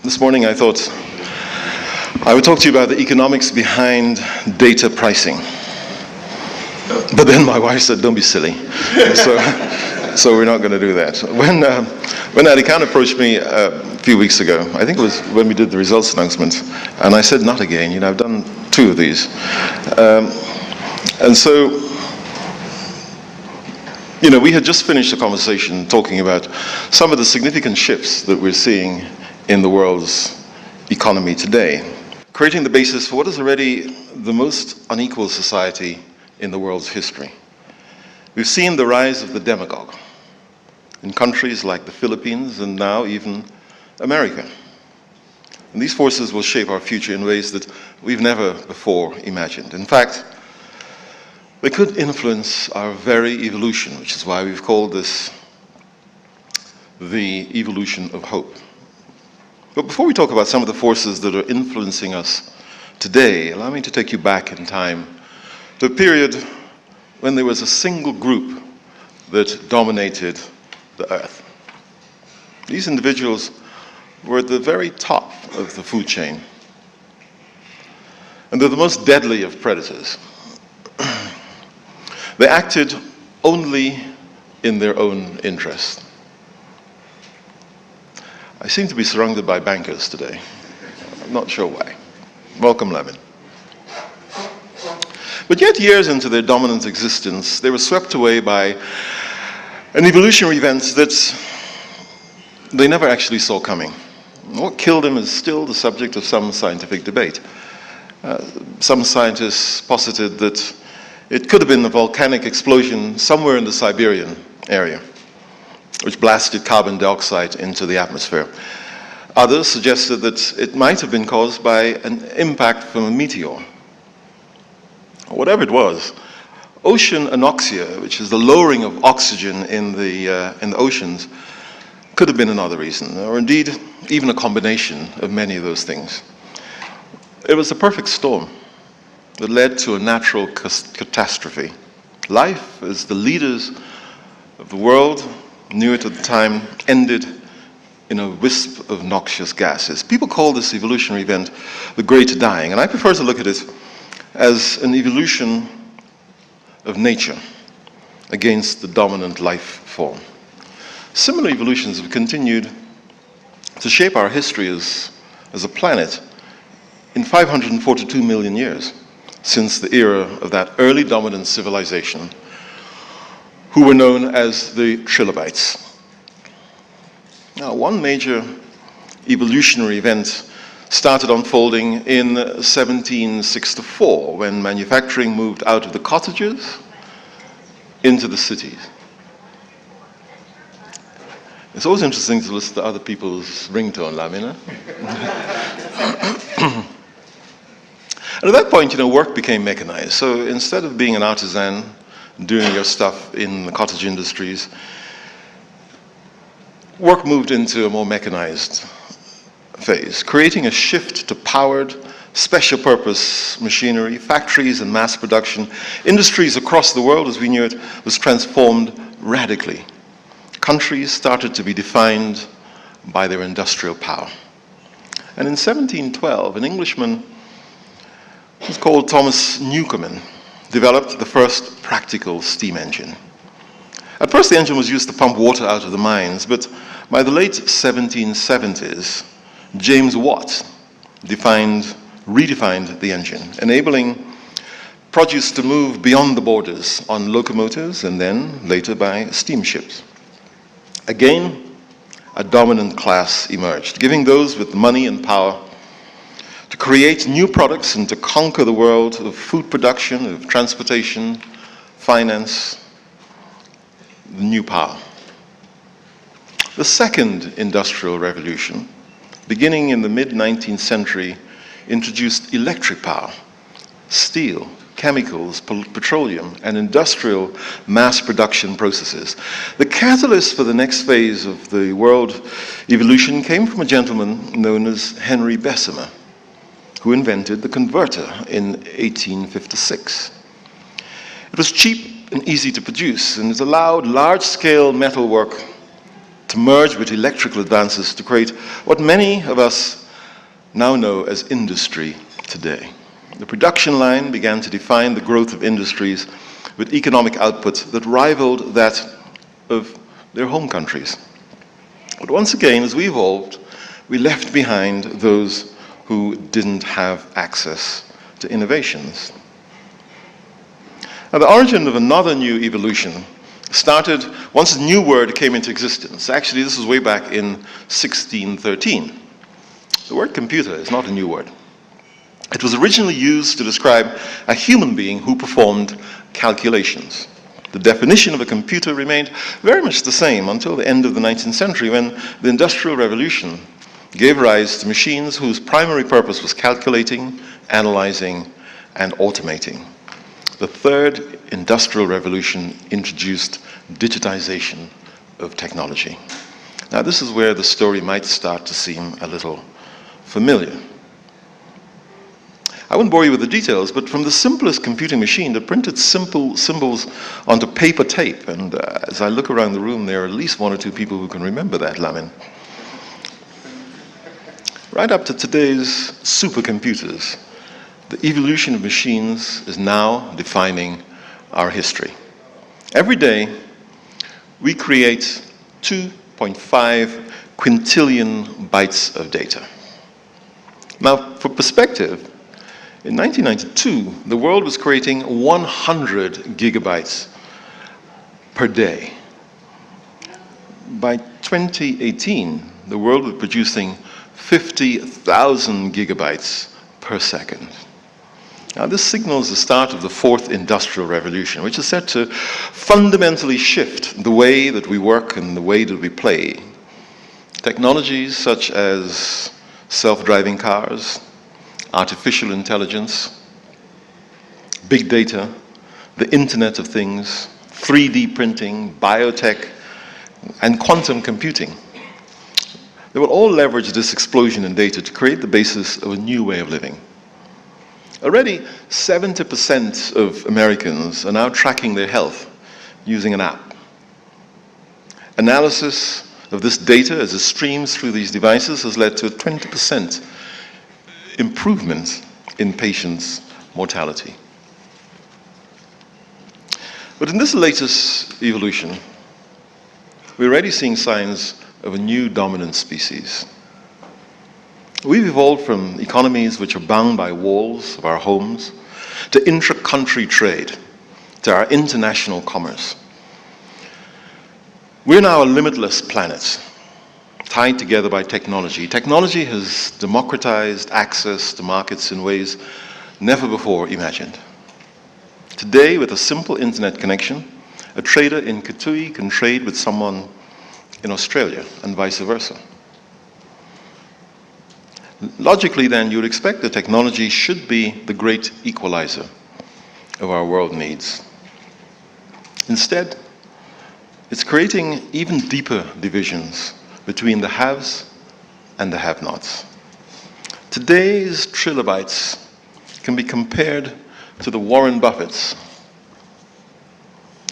This morning I thought I would talk to you about the economics behind data pricing. But then my wife said, don't be silly. So we're not going to do that. When Alykhan approached me a few weeks ago, I think it was when we did the results announcement, and I said, not again, I've done 2 of these. And so, we had just finished a conversation talking about some of the significant shifts that we're seeing in the world's economy today, creating the basis for what is already the most unequal society in the world's history. We've seen the rise of the demagogue in countries like the Philippines and now even America. And these forces will shape our future in ways that we've never before imagined. In fact, they could influence our very evolution, which is why we've called this the evolution of hope. But before we talk about some of the forces that are influencing us today, allow me to take you back in time to a period when there was a single group that dominated the earth. These individuals were at the very top of the food chain, and they're the most deadly of predators. They acted only in their own interest. I seem to be surrounded by bankers today. I'm not sure why. Welcome, Lemon. But yet, years into their dominant existence, they were swept away by an evolutionary event that they never actually saw coming. What killed them is still the subject of some scientific debate. Some scientists posited that it could have been a volcanic explosion somewhere in the Siberian area, which blasted carbon dioxide into the atmosphere. Others suggested that it might have been caused by an impact from a meteor. Whatever it was, ocean anoxia, which is the lowering of oxygen in the oceans, could have been another reason, or indeed even a combination of many of those things. It was a perfect storm that led to a natural catastrophe. Life, as the leaders of the world knew it at the time, ended in a wisp of noxious gases. People call this evolutionary event the Great Dying, and I prefer to look at it as an evolution of nature against the dominant life form. Similar evolutions have continued to shape our history as a planet in 542 million years, since the era of that early dominant civilization, who were known as the trilobites. Now, one major evolutionary event started unfolding in 1764, when manufacturing moved out of the cottages into the cities. It's always interesting to listen to other people's ringtone, Lamina. And at that point, work became mechanized. So instead of being an artisan, doing your stuff in the cottage industries, work moved into a more mechanized phase, creating a shift to powered, special purpose machinery. Factories and mass production, industries across the world as we knew it, was transformed radically. Countries started to be defined by their industrial power. And in 1712, an Englishman who's called Thomas Newcomen developed the first practical steam engine. At first, the engine was used to pump water out of the mines, but by the late 1770s, James Watt redefined the engine, enabling produce to move beyond the borders on locomotives and then later by steamships. Again, a dominant class emerged, giving those with money and power to create new products and to conquer the world of food production, of transportation, finance, the new power. The second industrial revolution, beginning in the mid-19th century, introduced electric power, steel, chemicals, petroleum, and industrial mass production processes. The catalyst for the next phase of the world evolution came from a gentleman known as Henry Bessemer, who invented the converter in 1856. It was cheap and easy to produce, and it allowed large-scale metalwork to merge with electrical advances to create what many of us now know as industry today. The production line began to define the growth of industries with economic output that rivaled that of their home countries. But once again, as we evolved, we left behind those who didn't have access to innovations. Now, the origin of another new evolution started once a new word came into existence. Actually, this was way back in 1613. The word computer is not a new word. It was originally used to describe a human being who performed calculations. The definition of a computer remained very much the same until the end of the 19th century, when the Industrial Revolution gave rise to machines whose primary purpose was calculating, analyzing, and automating. The third Industrial Revolution introduced digitization of technology. Now, this is where the story might start to seem a little familiar. I won't bore you with the details, but from the simplest computing machine that printed simple symbols onto paper tape, and as I look around the room, there are at least one or two people who can remember that, Lamin. Right up to today's supercomputers, the evolution of machines is now defining our history. Every day, we create 2.5 quintillion bytes of data. Now, for perspective, in 1992, the world was creating 100 gigabytes per day. By 2018, the world was producing 50,000 gigabytes per second. Now, this signals the start of the fourth industrial revolution, which is set to fundamentally shift the way that we work and the way that we play. Technologies such as self-driving cars, artificial intelligence, big data, the Internet of Things, 3D printing, biotech, and quantum computing. They will all leverage this explosion in data to create the basis of a new way of living. Already, 70% of Americans are now tracking their health using an app. Analysis of this data as it streams through these devices has led to a 20% improvement in patients' mortality. But in this latest evolution, we're already seeing signs of a new dominant species. We've evolved from economies which are bound by walls of our homes to intra-country trade, to our international commerce. We're now a limitless planet, tied together by technology. Technology has democratized access to markets in ways never before imagined. Today, with a simple internet connection, a trader in Kitui can trade with someone in Australia, and vice versa. Logically, then, you would expect that technology should be the great equalizer of our world needs. Instead, it's creating even deeper divisions between the haves and the have-nots. Today's trilobites can be compared to the Warren Buffetts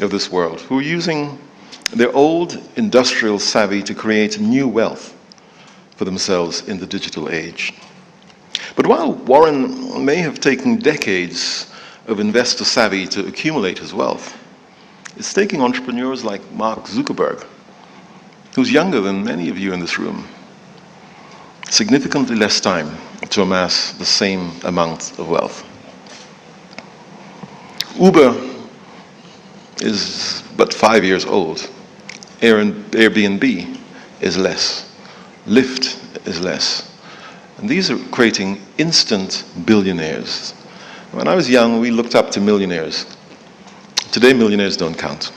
of this world, who are using their old industrial savvy to create new wealth for themselves in the digital age. But while Warren may have taken decades of investor savvy to accumulate his wealth, it's taking entrepreneurs like Mark Zuckerberg, who's younger than many of you in this room, significantly less time to amass the same amount of wealth. Uber is but 5 years old. Airbnb is less. Lyft is less. And these are creating instant billionaires. When I was young, we looked up to millionaires. Today, millionaires don't count.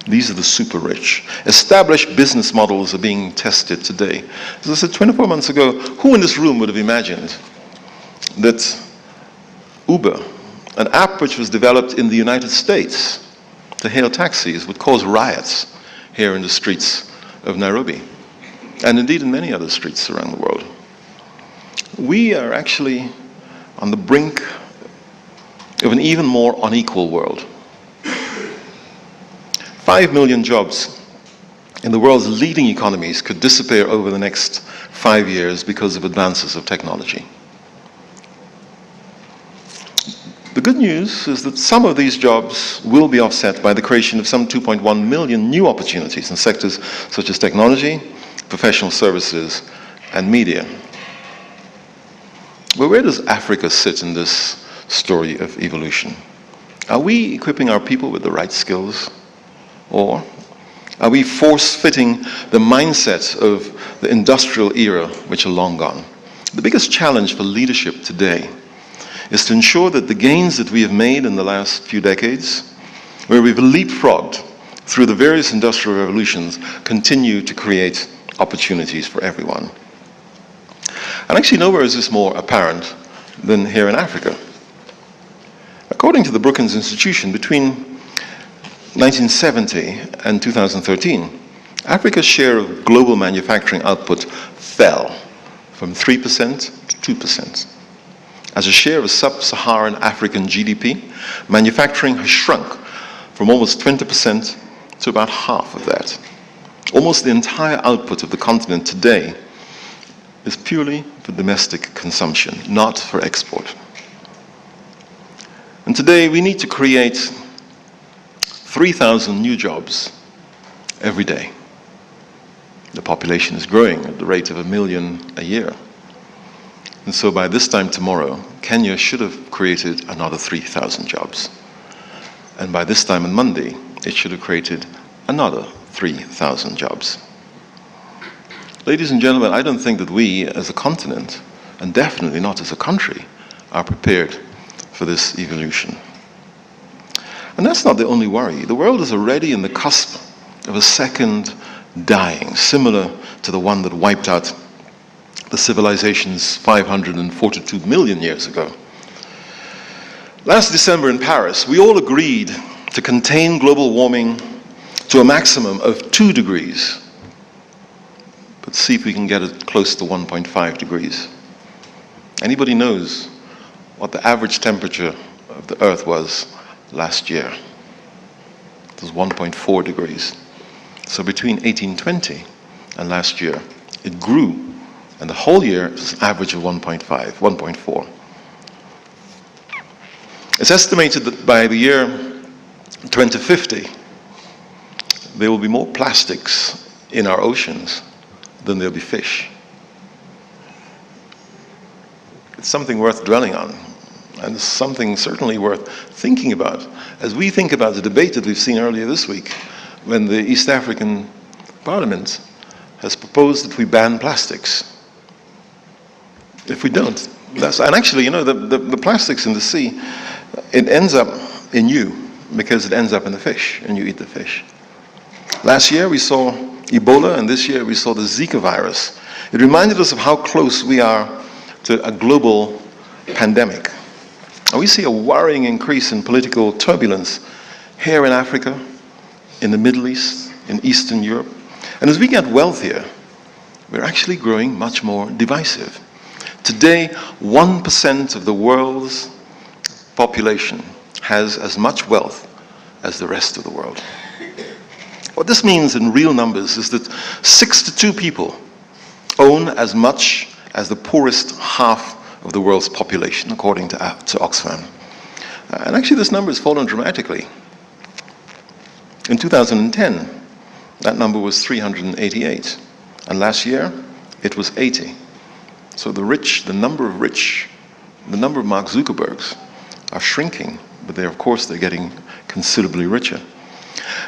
These are the super rich. Established business models are being tested today. As I said 24 months ago, who in this room would have imagined that Uber, an app which was developed in the United States to hail taxis, would cause riots here in the streets of Nairobi, and indeed in many other streets around the world? We are actually on the brink of an even more unequal world. 5 million jobs in the world's leading economies could disappear over the next 5 years because of advances of technology. The good news is that some of these jobs will be offset by the creation of some 2.1 million new opportunities in sectors such as technology, professional services, and media. But where does Africa sit in this story of evolution? Are we equipping our people with the right skills? Or are we force-fitting the mindset of the industrial era, which are long gone? The biggest challenge for leadership today is to ensure that the gains that we have made in the last few decades, where we've leapfrogged through the various industrial revolutions, continue to create opportunities for everyone. And actually nowhere is this more apparent than here in Africa. According to the Brookings Institution, between 1970 and 2013, Africa's share of global manufacturing output fell from 3% to 2%. As a share of sub-Saharan African GDP, manufacturing has shrunk from almost 20% to about half of that. Almost the entire output of the continent today is purely for domestic consumption, not for export. And today we need to create 3,000 new jobs every day. The population is growing at the rate of 1 million a year. And so by this time tomorrow, Kenya should have created another 3,000 jobs. And by this time on Monday, it should have created another 3,000 jobs. Ladies and gentlemen, I don't think that we as a continent, and definitely not as a country, are prepared for this evolution. And that's not the only worry. The world is already in the cusp of a second dying, similar to the one that wiped out the civilizations 542 million years ago. Last December in Paris, we all agreed to contain global warming to a maximum of 2 degrees, but see if we can get it close to 1.5 degrees. Anybody knows what the average temperature of the Earth was last year? It was 1.4 degrees. So between 1820 and last year, it grew. And the whole year, it was an average of 1.4. It's estimated that by the year 2050, there will be more plastics in our oceans than there'll be fish. It's something worth dwelling on, and it's something certainly worth thinking about. As we think about the debate that we've seen earlier this week, when the East African Parliament has proposed that we ban plastics. If we don't, and actually, you know, the plastics in the sea, it ends up in you because it ends up in the fish, and you eat the fish. Last year we saw Ebola, and this year we saw the Zika virus. It reminded us of how close we are to a global pandemic. And we see a worrying increase in political turbulence here in Africa, in the Middle East, in Eastern Europe. And as we get wealthier, we're actually growing much more divisive. Today, 1% of the world's population has as much wealth as the rest of the world. What this means in real numbers is that 6 to 2 people own as much as the poorest half of the world's population, according to Oxfam. And actually this number has fallen dramatically. In 2010, that number was 388, and last year it was 80. So the number of Mark Zuckerbergs are shrinking, but of course they're getting considerably richer.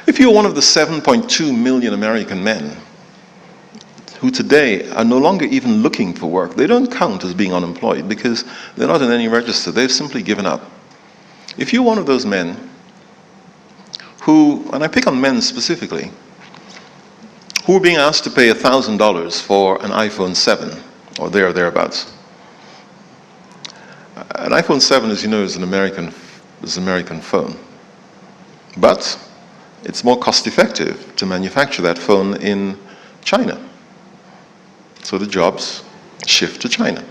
If you're one of the 7.2 million American men who today are no longer even looking for work, they don't count as being unemployed because they're not in any register, they've simply given up. If you're one of those men who, and I pick on men specifically, who are being asked to pay $1,000 for an iPhone 7, or thereabouts. An iPhone 7, as you know, is an American phone. But it's more cost-effective to manufacture that phone in China. So the jobs shift to China.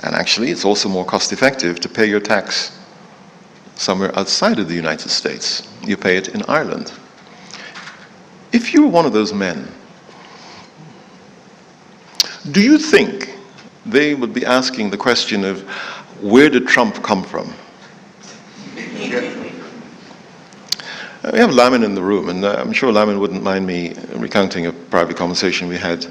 And actually, it's also more cost-effective to pay your tax somewhere outside of the United States. You pay it in Ireland. If you were one of those men, do you think they would be asking the question of, where did Trump come from? We have Lamin in the room, and I'm sure Lamin wouldn't mind me recounting a private conversation we had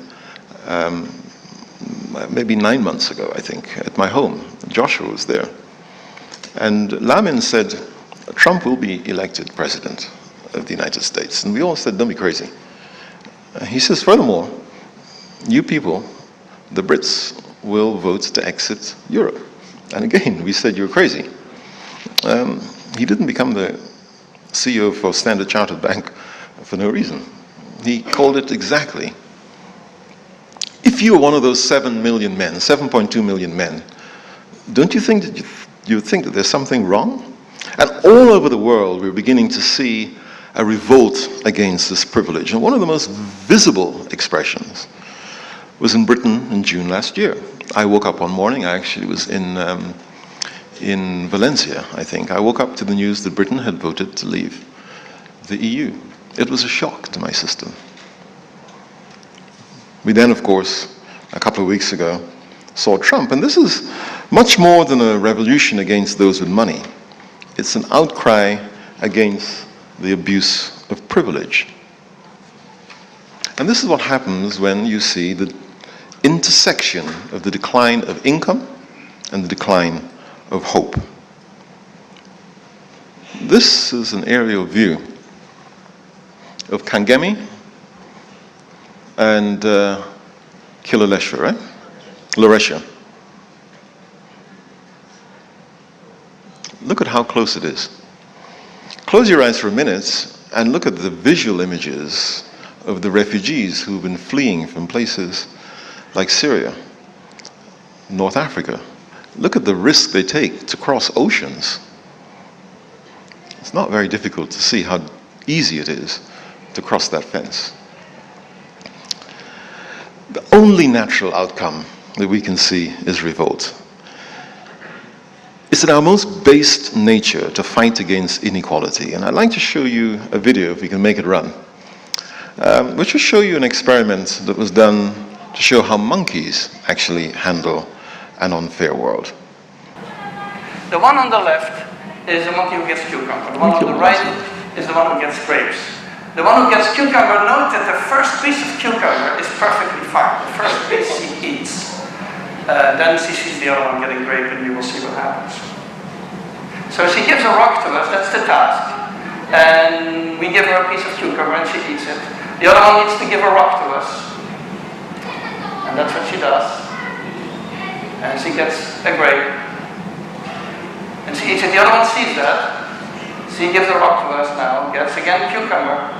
maybe 9 months ago, I think, at my home. Joshua was there. And Lamin said, Trump will be elected president of the United States. And we all said, don't be crazy. He says, furthermore, you people, the Brits, will vote to exit Europe. And again, we said, you're crazy. He didn't become the CEO for Standard Chartered Bank for no reason. He called it exactly. If you were one of those 7 million men, 7.2 million men, don't you think that you think that there's something wrong? And all over the world, we're beginning to see a revolt against this privilege. And one of the most visible expressions was in Britain in June last year. I woke up one morning, I actually was in Valencia, I think. I woke up to the news that Britain had voted to leave the EU. It was a shock to my system. We then, of course, a couple of weeks ago, saw Trump. And this is much more than a revolution against those with money. It's an outcry against the abuse of privilege. And this is what happens when you see the intersection of the decline of income and the decline of hope. This is an aerial view of Kangemi and Kilolesha, right? Loresha. Look at how close it is. Close your eyes for a minute and look at the visual images of the refugees who've been fleeing from places like Syria, North Africa. Look at the risk they take to cross oceans. It's not very difficult to see how easy it is to cross that fence. The only natural outcome that we can see is revolt. It's in our most base nature to fight against inequality. And I'd like to show you a video, if we can make it run, which will show you an experiment that was done to show how monkeys actually handle an unfair world. The one on the left is the monkey who gets cucumber. The one on the right is the one who gets grapes. The one who gets cucumber, note that the first piece of cucumber is perfectly fine. The first piece she eats. Then she sees the other one getting grape and you will see what happens. So she gives a rock to us, that's the task. And we give her a piece of cucumber and she eats it. The other one needs to give a rock to us. And that's what she does. And she gets a grape. And she eats it. The other one sees that. She gives a rock to us now, gets again cucumber.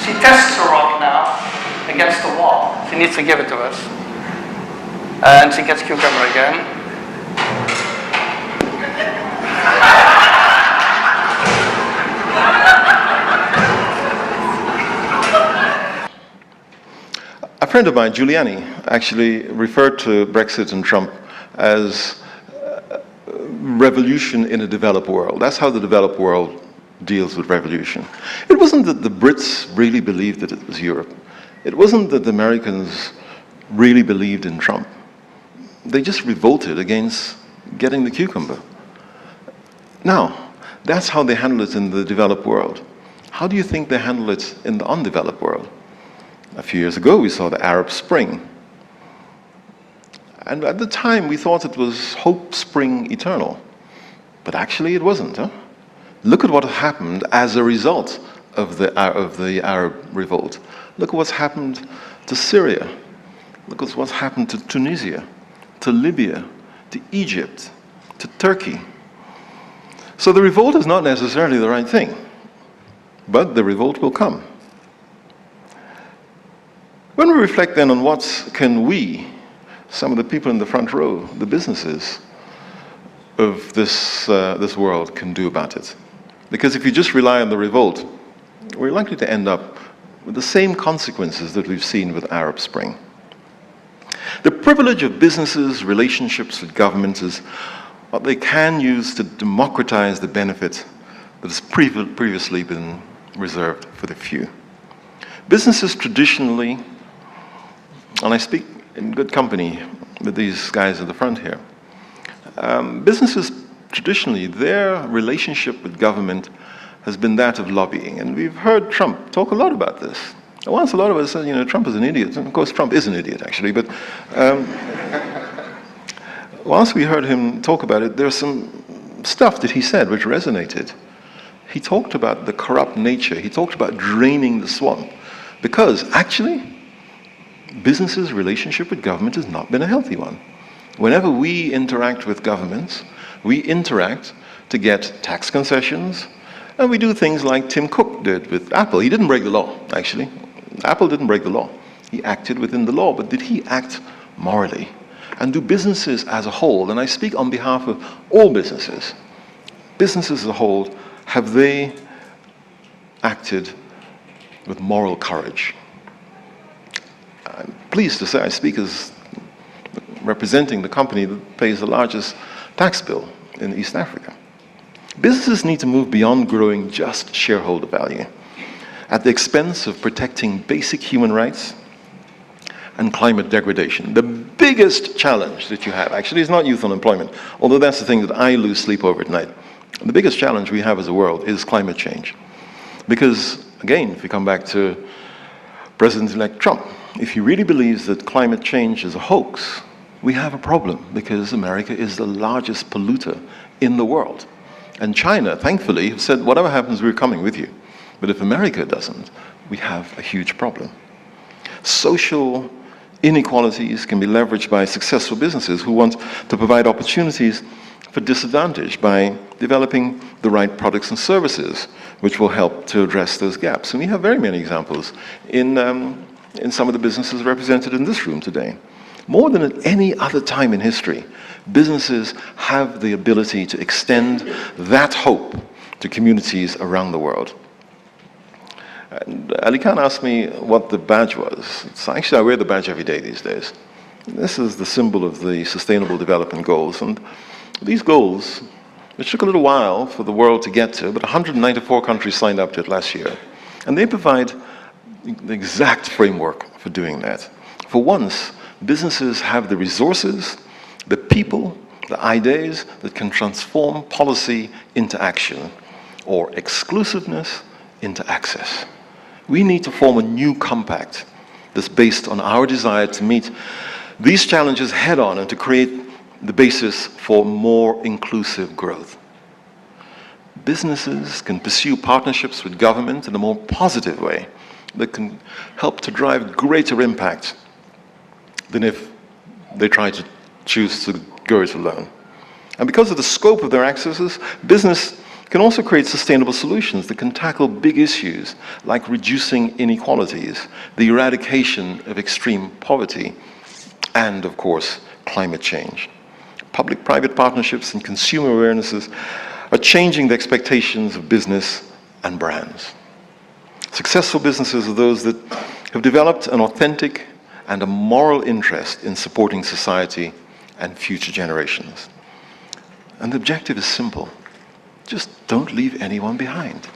She tests the rock now against the wall. She needs to give it to us. And she gets cucumber again. A friend of mine, Giuliani, actually referred to Brexit and Trump as revolution in a developed world. That's how the developed world deals with revolution. It wasn't that the Brits really believed that it was Europe. It wasn't that the Americans really believed in Trump. They just revolted against getting the cucumber. Now, that's how they handle it in the developed world. How do you think they handle it in the undeveloped world? A few years ago, we saw the Arab Spring. And at the time, we thought it was hope spring eternal. But actually, it wasn't. Huh? Look at what happened as a result of the Arab revolt. Look at what's happened to Syria. Look at what's happened to Tunisia, to Libya, to Egypt, to Turkey. So the revolt is not necessarily the right thing, but the revolt will come. When we reflect then on what can we, some of the people in the front row, the businesses of this world can do about it, Because if you just rely on the revolt, we're likely to end up with the same consequences that we've seen with Arab Spring. The privilege of businesses' relationships with governments is what they can use to democratize the benefit that has previously been reserved for the few. Businesses traditionally, and I speak in good company with these guys at the front here, businesses traditionally, their relationship with government has been that of lobbying. And we've heard Trump talk a lot about this. Once a lot of us said, Trump is an idiot. And of course, Trump is an idiot, actually. But once we heard him talk about it, there's some stuff that he said which resonated. He talked about the corrupt nature. He talked about draining the swamp. Because actually, businesses' relationship with government has not been a healthy one. Whenever we interact with governments, we interact to get tax concessions, and we do things like Tim Cook did with Apple. He didn't break the law, actually. Apple didn't break the law. He acted within the law, but did he act morally? And do businesses as a whole, and I speak on behalf of all businesses as a whole, have they acted with moral courage? I'm pleased to say I speak as representing the company that pays the largest tax bill in East Africa. Businesses need to move beyond growing just shareholder value at the expense of protecting basic human rights and climate degradation. The biggest challenge that you have actually is not youth unemployment, although that's the thing that I lose sleep over at night. The biggest challenge we have as a world is climate change. Because, again, if we come back to President-elect Trump, if he really believes that climate change is a hoax, we have a problem because America is the largest polluter in the world. And China, thankfully, have said, whatever happens, we're coming with you. But if America doesn't, we have a huge problem. Social inequalities can be leveraged by successful businesses who want to provide opportunities for disadvantage by developing the right products and services, which will help to address those gaps. And we have very many examples in some of the businesses represented in this room today. More than at any other time in history, businesses have the ability to extend that hope to communities around the world. And Alykhan asked me what the badge was. So actually, I wear the badge every day these days. This is the symbol of the Sustainable Development Goals. And these goals, which took a little while for the world to get to, but 194 countries signed up to it last year. And they provide the exact framework for doing that. For once, businesses have the resources, the people, the ideas that can transform policy into action, or exclusiveness into access. We need to form a new compact that's based on our desire to meet these challenges head-on and to create the basis for more inclusive growth. Businesses can pursue partnerships with government in a more positive way that can help to drive greater impact than if they try to choose to go it alone. And because of the scope of their accesses, business can also create sustainable solutions that can tackle big issues like reducing inequalities, the eradication of extreme poverty, and, of course, climate change. Public-private partnerships and consumer awarenesses are changing the expectations of business and brands. Successful businesses are those that have developed an authentic and a moral interest in supporting society and future generations. And the objective is simple. Just don't leave anyone behind.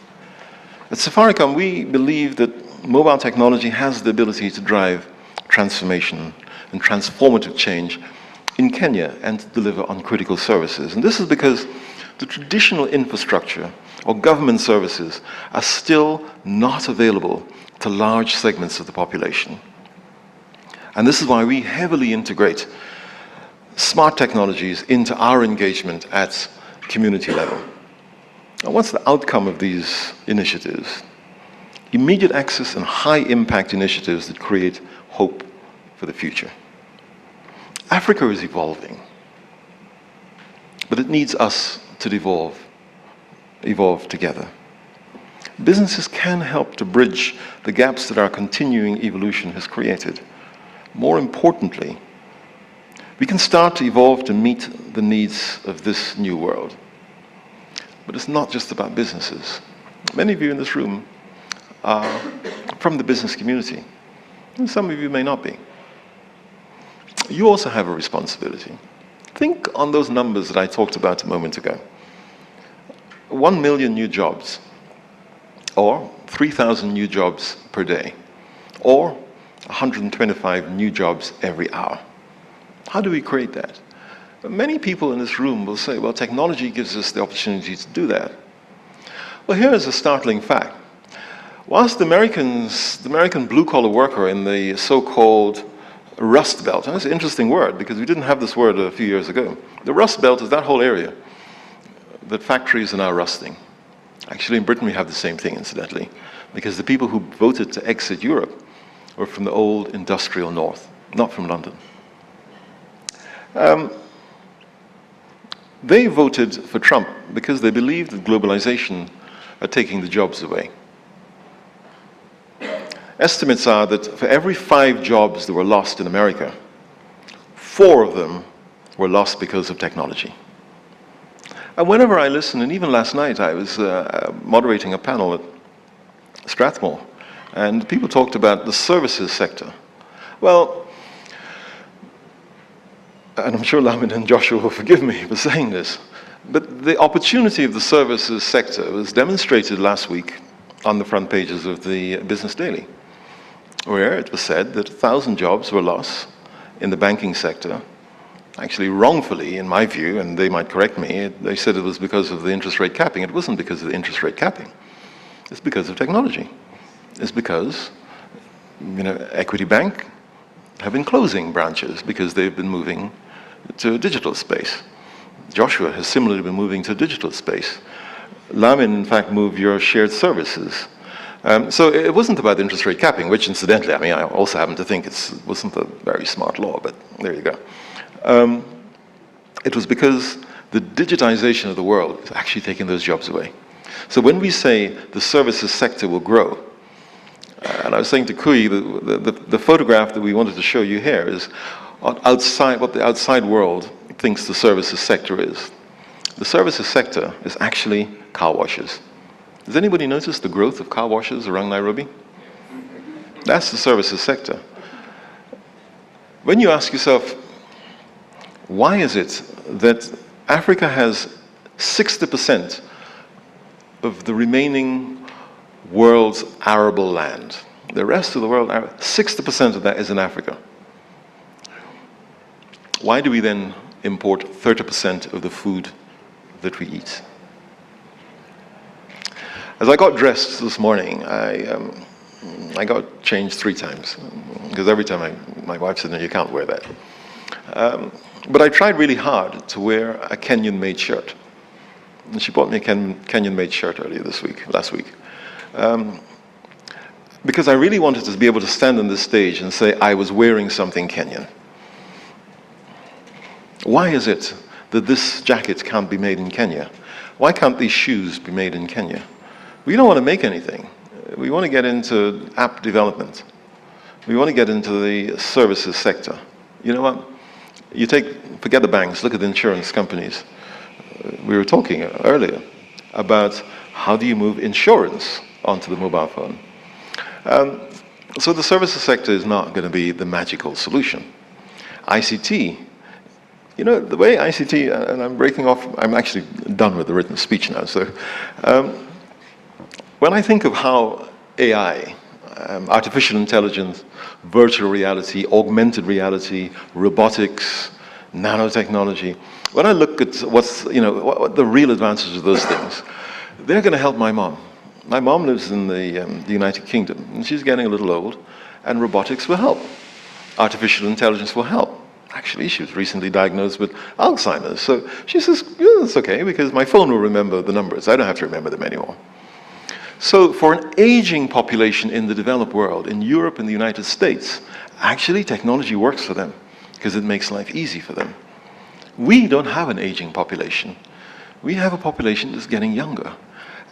At Safaricom, we believe that mobile technology has the ability to drive transformation and transformative change in Kenya and to deliver on critical services. And this is because the traditional infrastructure or government services are still not available to large segments of the population. And this is why we heavily integrate smart technologies into our engagement at community level. And what's the outcome of these initiatives? Immediate access and high impact initiatives that create hope for the future. Africa is evolving, but it needs us to evolve together. Businesses can help to bridge the gaps that our continuing evolution has created. More importantly, we can start to evolve to meet the needs of this new world. But it's not just about businesses. Many of you in this room are from the business community, and some of you may not be. You also have a responsibility. Think on those numbers that I talked about a moment ago. 1 million new jobs, or 3,000 new jobs per day, or 125 new jobs every hour. How do we create that? Many people in this room will say, well, technology gives us the opportunity to do that. Well, here is a startling fact. Whilst the American blue-collar worker in the so-called Rust Belt, and that's an interesting word because we didn't have this word a few years ago. The Rust Belt is that whole area that factories are now rusting. Actually, in Britain, we have the same thing, incidentally, because the people who voted to exit Europe were from the old industrial north, not from London. They voted for Trump because they believed that globalization are taking the jobs away. Estimates are that for every 5 jobs that were lost in America, 4 of them were lost because of technology. And whenever I listen, and even last night I was moderating a panel at Strathmore, and people talked about the services sector. Well, and I'm sure Lamin and Joshua will forgive me for saying this, but the opportunity of the services sector was demonstrated last week on the front pages of the Business Daily, where it was said that 1,000 jobs were lost in the banking sector. Actually, wrongfully, in my view, and they might correct me, they said it was because of the interest rate capping. It wasn't because of the interest rate capping. It's because of technology. It's because, Equity Bank have been closing branches because they've been moving to a digital space. Joshua has similarly been moving to a digital space. Lamin, in fact, moved your shared services. So it wasn't about interest rate capping, which incidentally, I also happen to think it wasn't a very smart law, but there you go. It was because the digitization of the world is actually taking those jobs away. So when we say the services sector will grow, and I was saying to Kui, the photograph that we wanted to show you here is outside what the outside world thinks the services sector is. The services sector is actually car washes. Does anybody notice the growth of car washes around Nairobi? That's the services sector. When you ask yourself, why is it that Africa has 60% of the remaining world's arable land? The rest of the world, 60% of that is in Africa. Why do we then import 30% of the food that we eat? As I got dressed this morning, I got changed 3 times, because every time my wife said, no, you can't wear that. But I tried really hard to wear a Kenyan-made shirt. And she bought me a Kenyan-made shirt last week. Because I really wanted to be able to stand on this stage and say I was wearing something Kenyan. Why is it that this jacket can't be made in Kenya? Why can't these shoes be made in Kenya? We don't want to make anything. We want to get into app development. We want to get into the services sector. You know what? Forget the banks, look at the insurance companies. We were talking earlier about how do you move insurance onto the mobile phone. So the services sector is not going to be the magical solution. ICT, the way ICT, and I'm actually done with the written speech now, so when I think of how AI, artificial intelligence, virtual reality, augmented reality, robotics, nanotechnology, when I look at what the real advantages of those things, they're going to help my mom. My mom lives in the United Kingdom, and she's getting a little old, and robotics will help. Artificial intelligence will help. Actually, she was recently diagnosed with Alzheimer's, so she says, yeah, it's okay, because my phone will remember the numbers. I don't have to remember them anymore. So for an aging population in the developed world, in Europe and the United States, actually technology works for them, because it makes life easy for them. We don't have an aging population. We have a population that's getting younger.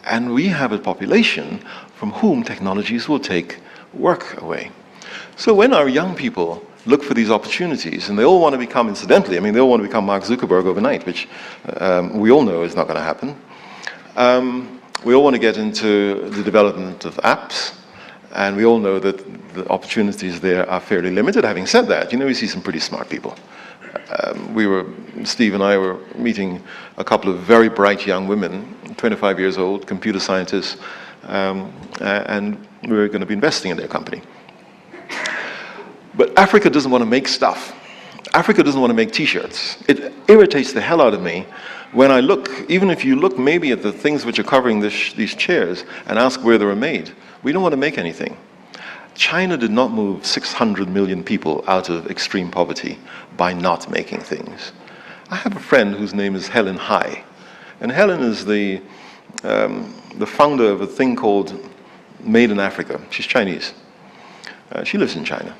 And we have a population from whom technologies will take work away. So when our young people look for these opportunities, and they all want to become, incidentally, they all want to become Mark Zuckerberg overnight, which we all know is not going to happen. We all want to get into the development of apps, and we all know that the opportunities there are fairly limited. Having said that, we see some pretty smart people. Steve and I were meeting a couple of very bright young women, 25 years old, computer scientists, and we're going to be investing in their company. But Africa doesn't want to make stuff. Africa doesn't want to make t-shirts. It irritates the hell out of me when I look, even if you look maybe at the things which are covering these chairs and ask where they were made. We don't want to make anything. China did not move 600 million people out of extreme poverty by not making things. I have a friend whose name is Helen Hai, and Helen is the founder of a thing called Made in Africa. She's Chinese. She lives in China,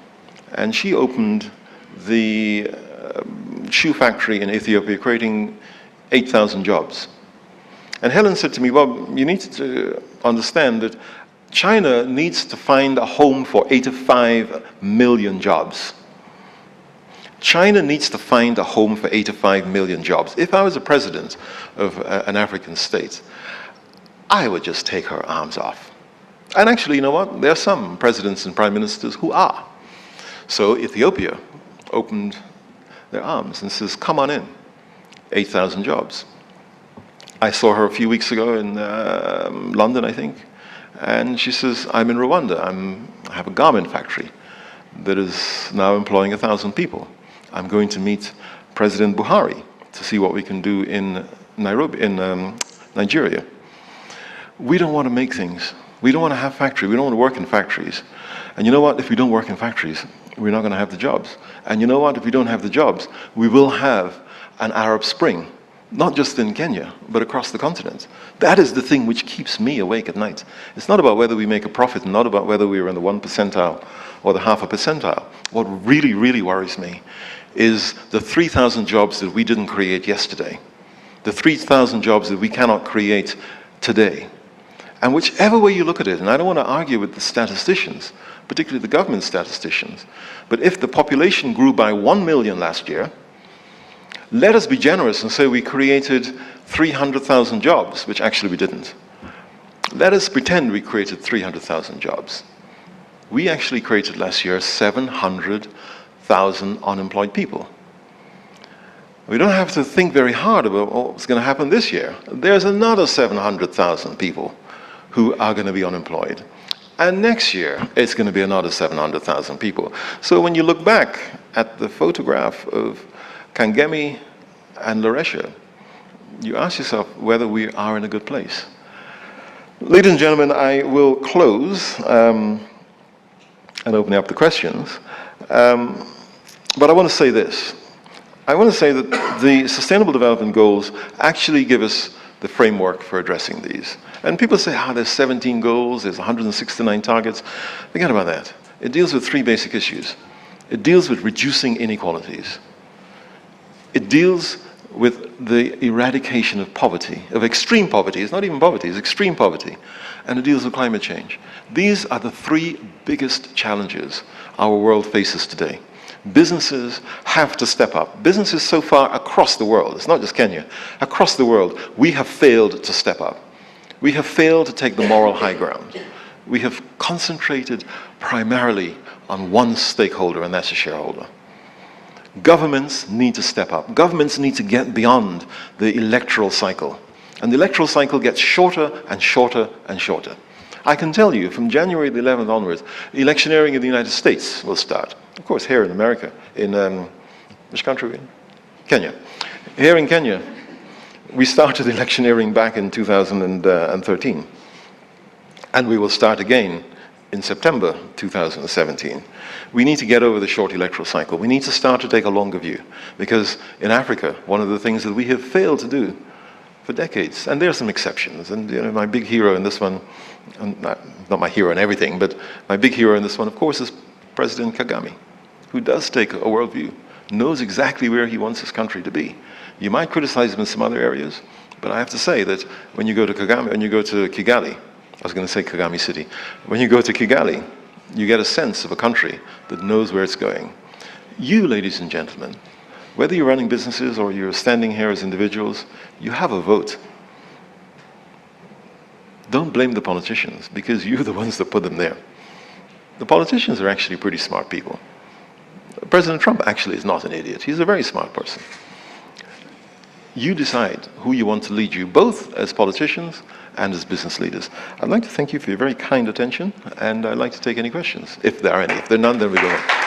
and she opened the shoe factory in Ethiopia, creating 8,000 jobs. And Helen said to me, Bob, you need to understand that China needs to find a home for 85 million jobs. China needs to find a home for 85 million jobs. If I was a president of an African state, I would just take her arms off. And actually, you know what? There are some presidents and prime ministers who are. So Ethiopia opened their arms and says, come on in, 8,000 jobs. I saw her a few weeks ago in London, I think, and she says, I'm in Rwanda. I have a garment factory that is now employing 1,000 people. I'm going to meet President Buhari to see what we can do in Nairobi, in Nigeria. We don't want to make things. We don't want to have factories. We don't want to work in factories. And you know what? If we don't work in factories, we're not going to have the jobs. And you know what? If we don't have the jobs, we will have an Arab Spring, not just in Kenya, but across the continent. That is the thing which keeps me awake at night. It's not about whether we make a profit, and not about whether we're in the 1 percentile or the half a percentile. What really, really worries me is the 3,000 jobs that we didn't create yesterday, the 3,000 jobs that we cannot create today. And whichever way you look at it, and I don't want to argue with the statisticians, particularly the government statisticians, but if the population grew by 1 million last year, let us be generous and say we created 300,000 jobs, which actually we didn't. Let us pretend we created 300,000 jobs. We actually created last year 700,000 unemployed people. We don't have to think very hard about what's going to happen this year. There's another 700,000 people who are going to be unemployed. And next year, it's going to be another 700,000 people. So when you look back at the photograph of Kangemi and Laresha, you ask yourself whether we are in a good place. Ladies and gentlemen, I will close and open up the questions. But I want to say this. I want to say that the Sustainable Development Goals actually give us the framework for addressing these. And people say, there's 17 goals, there's 169 targets. Forget about that. It deals with 3 basic issues. It deals with reducing inequalities. It deals with the eradication of poverty, of extreme poverty. It's not even poverty, it's extreme poverty. And it deals with climate change. These are the 3 biggest challenges our world faces today. Businesses have to step up. Businesses so far across the world, it's not just Kenya, across the world, we have failed to step up. We have failed to take the moral high ground. We have concentrated primarily on one stakeholder, and that's the shareholder. Governments need to step up. Governments need to get beyond the electoral cycle. And the electoral cycle gets shorter and shorter and shorter. I can tell you, from January the 11th onwards, electioneering in the United States will start. Of course, here in America, in which country are we in? Kenya. Here in Kenya, we started electioneering back in 2013. And we will start again in September 2017. We need to get over the short electoral cycle. We need to start to take a longer view. Because in Africa, one of the things that we have failed to do for decades, and there are some exceptions, and my big hero in this one, not my hero in everything, but my big hero in this one, of course, is President Kagame, who does take a worldview, knows exactly where he wants his country to be. You might criticize him in some other areas, but I have to say that when you go to Kigali, I was going to say Kagame City, when you go to Kigali, you get a sense of a country that knows where it's going. You, ladies and gentlemen, whether you're running businesses or you're standing here as individuals, you have a vote. don't blame the politicians, because you're the ones that put them there. The politicians are actually pretty smart people. President Trump actually is not an idiot. He's a very smart person. You decide who you want to lead you, both as politicians and as business leaders. I'd like to thank you for your very kind attention, and I'd like to take any questions, if there are any. If there are none, then we go on.